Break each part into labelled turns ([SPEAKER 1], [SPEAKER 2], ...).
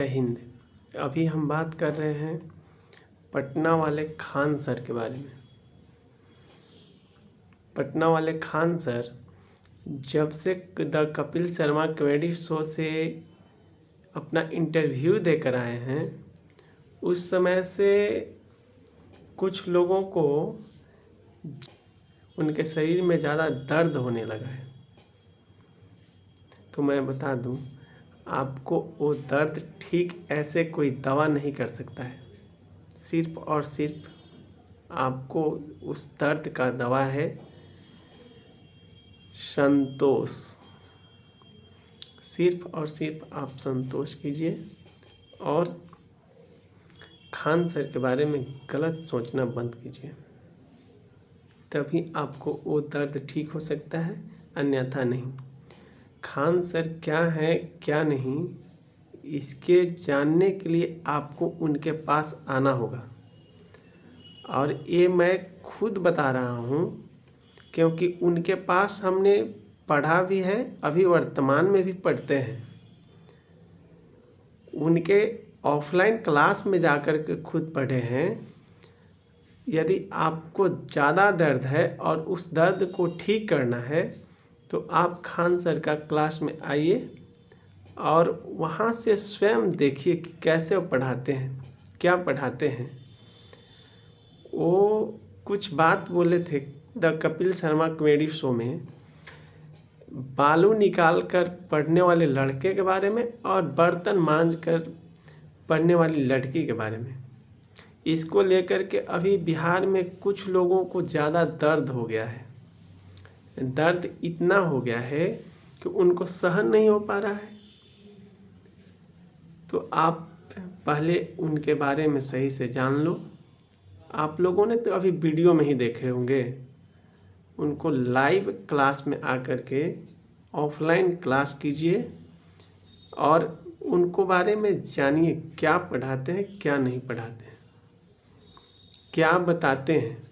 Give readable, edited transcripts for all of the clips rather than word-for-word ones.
[SPEAKER 1] जय हिंद। अभी हम बात कर रहे हैं पटना वाले खान सर के बारे में। पटना वाले खान सर जब से the Kapil Sharma comedy show से अपना इंटरव्यू देकर आए हैं, उस समय से कुछ लोगों को उनके शरीर में ज़्यादा दर्द होने लगा है। तो मैं बता दूं, आपको वो दर्द ठीक ऐसे कोई दवा नहीं कर सकता है। सिर्फ और सिर्फ आपको उस दर्द का दवा है संतोष। सिर्फ और सिर्फ आप संतोष कीजिए और खान सर के बारे में गलत सोचना बंद कीजिए, तभी आपको वो दर्द ठीक हो सकता है, अन्यथा नहीं। खान सर क्या है क्या नहीं, इसके जानने के लिए आपको उनके पास आना होगा। और ये मैं खुद बता रहा हूँ क्योंकि उनके पास हमने पढ़ा भी है, अभी वर्तमान में भी पढ़ते हैं। उनके ऑफलाइन क्लास में जाकर के खुद पढ़े हैं। यदि आपको ज़्यादा दर्द है और उस दर्द को ठीक करना है तो आप खान सर का क्लास में आइए और वहाँ से स्वयं देखिए कि कैसे वो पढ़ाते हैं, क्या पढ़ाते हैं। वो कुछ बात बोले थे the Kapil Sharma comedy show में, बालू निकाल कर पढ़ने वाले लड़के के बारे में और बर्तन मांज कर पढ़ने वाली लड़की के बारे में। इसको लेकर के अभी बिहार में कुछ लोगों को ज़्यादा दर्द हो गया है। दर्द इतना हो गया है कि उनको सहन नहीं हो पा रहा है। तो आप पहले उनके बारे में सही से जान लो। आप लोगों ने तो अभी वीडियो में ही देखे होंगे। उनको लाइव क्लास में आकर के ऑफलाइन क्लास कीजिए और उनको बारे में जानिए, क्या पढ़ाते हैं क्या नहीं पढ़ाते हैं, क्या बताते हैं।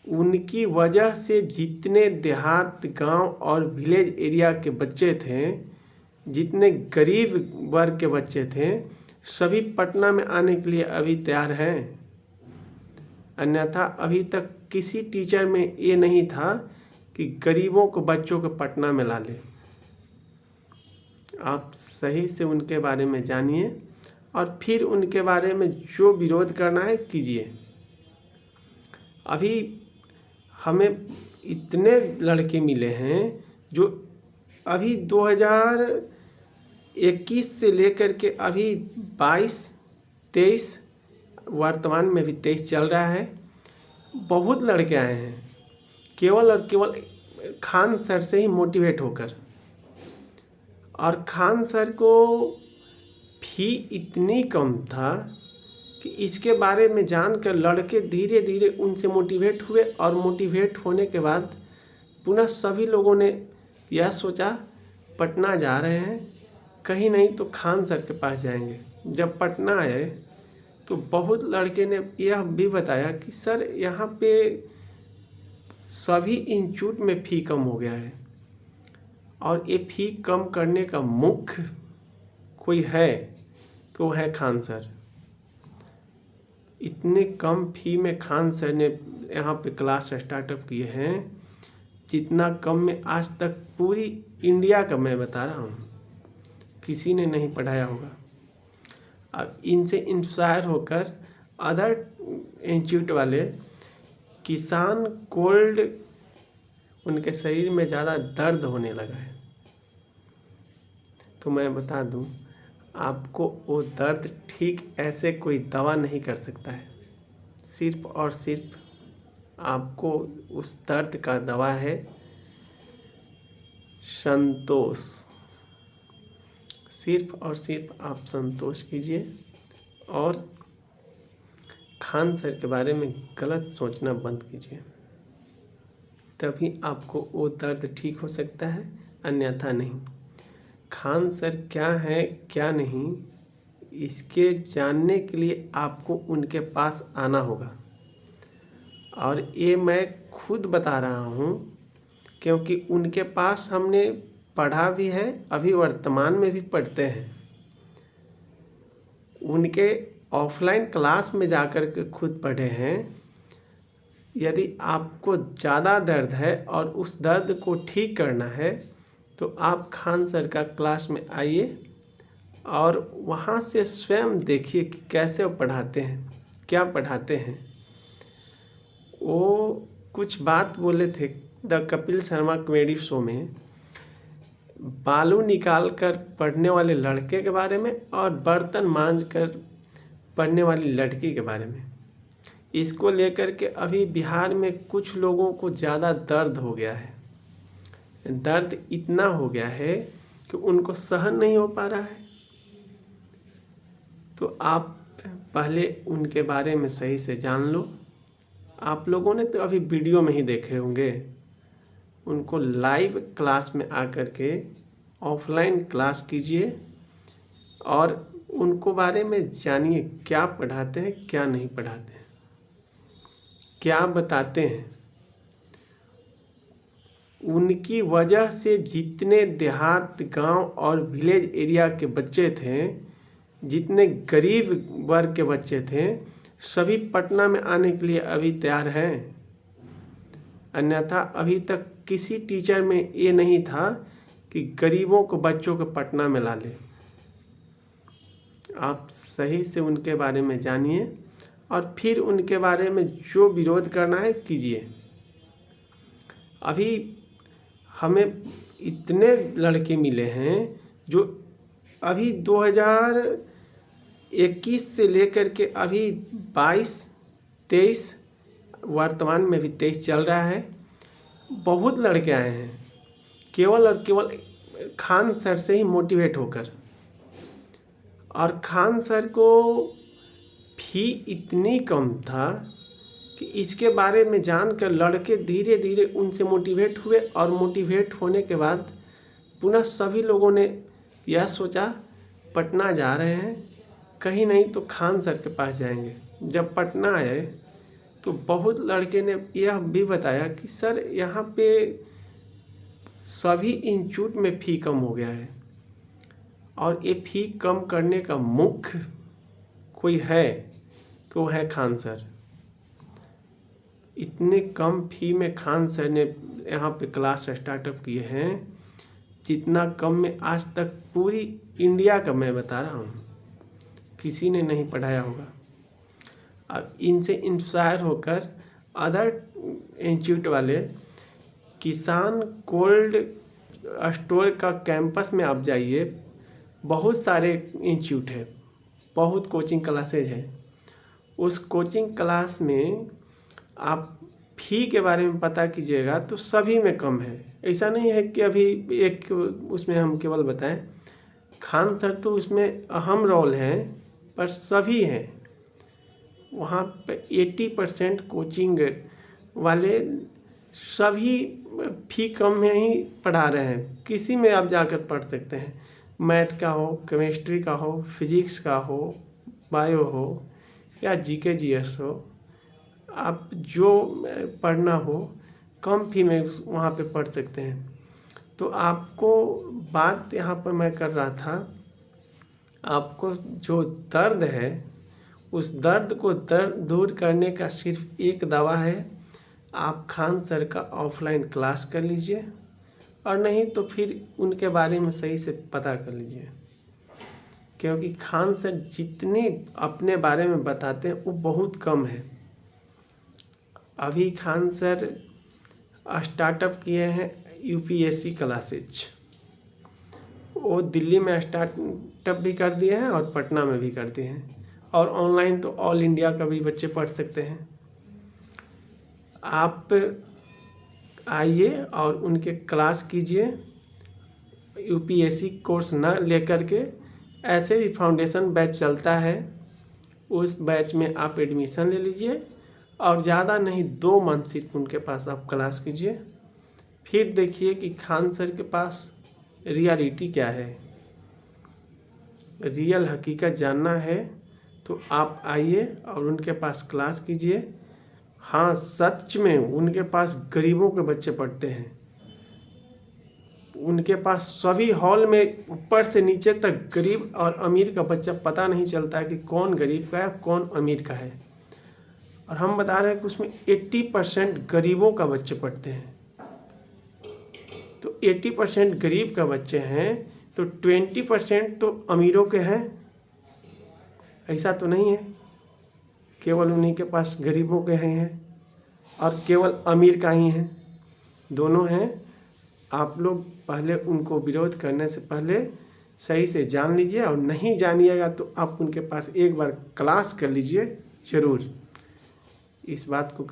[SPEAKER 1] उनकी वजह से जितने देहात, गांव और विलेज एरिया के बच्चे थे, जितने गरीब वर्ग के बच्चे थे, सभी पटना में आने के लिए अभी तैयार हैं। अन्यथा अभी तक किसी टीचर में ये नहीं था कि गरीबों को बच्चों को पटना में ला ले। आप सही से उनके बारे में जानिए और फिर उनके बारे में जो विरोध करना है कीजिए। अभी हमें इतने लड़के मिले हैं जो अभी 2021 से लेकर के अभी 22, 23, वर्तमान में भी 23 चल रहा है, बहुत लड़के आए हैं केवल और केवल खान सर से ही मोटिवेट होकर। और खान सर को फी इतनी कम था कि इसके बारे में जानकर लड़के धीरे धीरे उनसे मोटिवेट हुए और मोटिवेट होने के बाद पुनः सभी लोगों ने यह सोचा पटना जा रहे हैं, कहीं नहीं तो खान सर के पास जाएंगे। जब पटना आए तो बहुत लड़के ने यह भी बताया कि सर यहाँ पे सभी इंस्टीट्यूट में फ़ी कम हो गया है और ये फ़ी कम करने का मुख्य कोई है तो है खान सर। इतने कम फी में खान सर ने यहाँ पे क्लास स्टार्टअप किए हैं, जितना कम में आज तक पूरी इंडिया का मैं बता रहा हूँ किसी ने नहीं पढ़ाया होगा। अब इनसे इंस्पायर होकर अदर इंस्टीट्यूट वाले किसान कोल्ड, उनके शरीर में ज़्यादा दर्द होने लगा है। तो मैं बता दूं, आपको वो दर्द ठीक ऐसे कोई दवा नहीं कर सकता है। सिर्फ और सिर्फ आपको उस दर्द का दवा है संतोष। सिर्फ और सिर्फ आप संतोष कीजिए और खान सर के बारे में गलत सोचना बंद कीजिए, तभी आपको वो दर्द ठीक हो सकता है, अन्यथा नहीं। खान सर क्या है क्या नहीं, इसके जानने के लिए आपको उनके पास आना होगा। और ये मैं खुद बता रहा हूँ क्योंकि उनके पास हमने पढ़ा भी है, अभी वर्तमान में भी पढ़ते हैं। उनके ऑफलाइन क्लास में जाकर के खुद पढ़े हैं। यदि आपको ज़्यादा दर्द है और उस दर्द को ठीक करना है तो आप खान सर का क्लास में आइए और वहाँ से स्वयं देखिए कि कैसे वो पढ़ाते हैं, क्या पढ़ाते हैं। वो कुछ बात बोले थे the Kapil Sharma comedy show में, बालू निकाल कर पढ़ने वाले लड़के के बारे में और बर्तन मांज कर पढ़ने वाली लड़की के बारे में। इसको लेकर के अभी बिहार में कुछ लोगों को ज़्यादा दर्द हो गया है। दर्द इतना हो गया है कि उनको सहन नहीं हो पा रहा है। तो आप पहले उनके बारे में सही से जान लो। आप लोगों ने तो अभी वीडियो में ही देखे होंगे। उनको लाइव क्लास में आकर के ऑफलाइन क्लास कीजिए और उनको बारे में जानिए, क्या पढ़ाते हैं, क्या नहीं पढ़ाते हैं, क्या बताते हैं। उनकी वजह से जितने देहात, गांव और विलेज एरिया के बच्चे थे, जितने गरीब वर्ग के बच्चे थे, सभी पटना में आने के लिए अभी तैयार हैं। अन्यथा अभी तक किसी टीचर में ये नहीं था कि गरीबों को बच्चों को पटना में ला ले। आप सही से उनके बारे में जानिए और फिर उनके बारे में जो विरोध करना है कीजिए। अभी हमें इतने लड़के मिले हैं जो अभी 2021 से लेकर के अभी 22, 23, वर्तमान में भी 23 चल रहा है। बहुत लड़के आए हैं केवल और केवल खान सर से ही मोटिवेट होकर। और खान सर को फी इतनी कम था कि इसके बारे में जानकर लड़के धीरे धीरे उनसे मोटिवेट हुए और मोटिवेट होने के बाद पुनः सभी लोगों ने यह सोचा पटना जा रहे हैं, कहीं नहीं तो खान सर के पास जाएंगे। जब पटना आए तो बहुत लड़के ने यह भी बताया कि सर यहाँ पे सभी इंस्टीट्यूट में फ़ी कम हो गया है और ये फ़ी कम करने का मुख्य कोई है तो है खान सर। इतने कम फ़ी में खान सर ने यहाँ पे क्लास स्टार्टअप किए हैं जितना कम में आज तक पूरी इंडिया का मैं बता रहा हूँ किसी ने नहीं पढ़ाया होगा। अब इनसे इंस्पायर होकर अदर इंस्टीट्यूट वाले, किसान कोल्ड स्टोर का कैंपस में आप जाइए, बहुत सारे इंस्टीट्यूट है, बहुत कोचिंग क्लासेज है। उस कोचिंग क्लास में आप फ़ी के बारे में पता कीजिएगा तो सभी में कम है। ऐसा नहीं है कि अभी एक उसमें हम केवल बताएं, खान सर तो उसमें अहम रोल है पर सभी हैं वहाँ पे। 80% कोचिंग वाले सभी फ़ी कम में ही पढ़ा रहे हैं। किसी में आप जाकर पढ़ सकते हैं, मैथ का हो, केमिस्ट्री का हो, फिजिक्स का हो, बायो हो या जीके जीएस हो, आप जो पढ़ना हो कम फी में वहाँ पे पढ़ सकते हैं। तो आपको बात यहाँ पर मैं कर रहा था, आपको जो दर्द है उस दर्द को दूर करने का सिर्फ एक दवा है, आप खान सर का ऑफलाइन क्लास कर लीजिए और नहीं तो फिर उनके बारे में सही से पता कर लीजिए। क्योंकि खान सर जितनी अपने बारे में बताते हैं वो बहुत कम है। अभी खान सर स्टार्टअप किए हैं यूपीएससी क्लासेज, वो दिल्ली में स्टार्टअप भी कर दिए हैं और पटना में भी कर दिए हैं। और ऑनलाइन तो ऑल इंडिया का भी बच्चे पढ़ सकते हैं। आप आइए और उनके क्लास कीजिए। यूपीएससी कोर्स ना लेकर के ऐसे भी फाउंडेशन बैच चलता है, उस बैच में आप एडमिशन ले लीजिए और ज़्यादा नहीं 2 मंथ सिर्फ उनके पास आप क्लास कीजिए। फिर देखिए कि खान सर के पास रियलिटी क्या है। रियल हकीकत जानना है तो आप आइए और उनके पास क्लास कीजिए। हाँ, सच में उनके पास गरीबों के बच्चे पढ़ते हैं। उनके पास सभी हॉल में ऊपर से नीचे तक गरीब और अमीर का बच्चा पता नहीं चलता है कि कौन गरीब का है कौन अमीर का है। और हम बता रहे हैं कि उसमें 80% गरीबों का बच्चे पढ़ते हैं। तो 80% गरीब का बच्चे हैं तो 20% तो अमीरों के हैं। ऐसा तो नहीं है केवल उन्हीं के पास गरीबों के हैं और केवल अमीर का ही है, दोनों हैं। आप लोग पहले उनको विरोध करने से पहले सही से जान लीजिए, और नहीं जानिएगा तो आप उनके पास एक बार क्लास कर लीजिए ज़रूर। इस बात को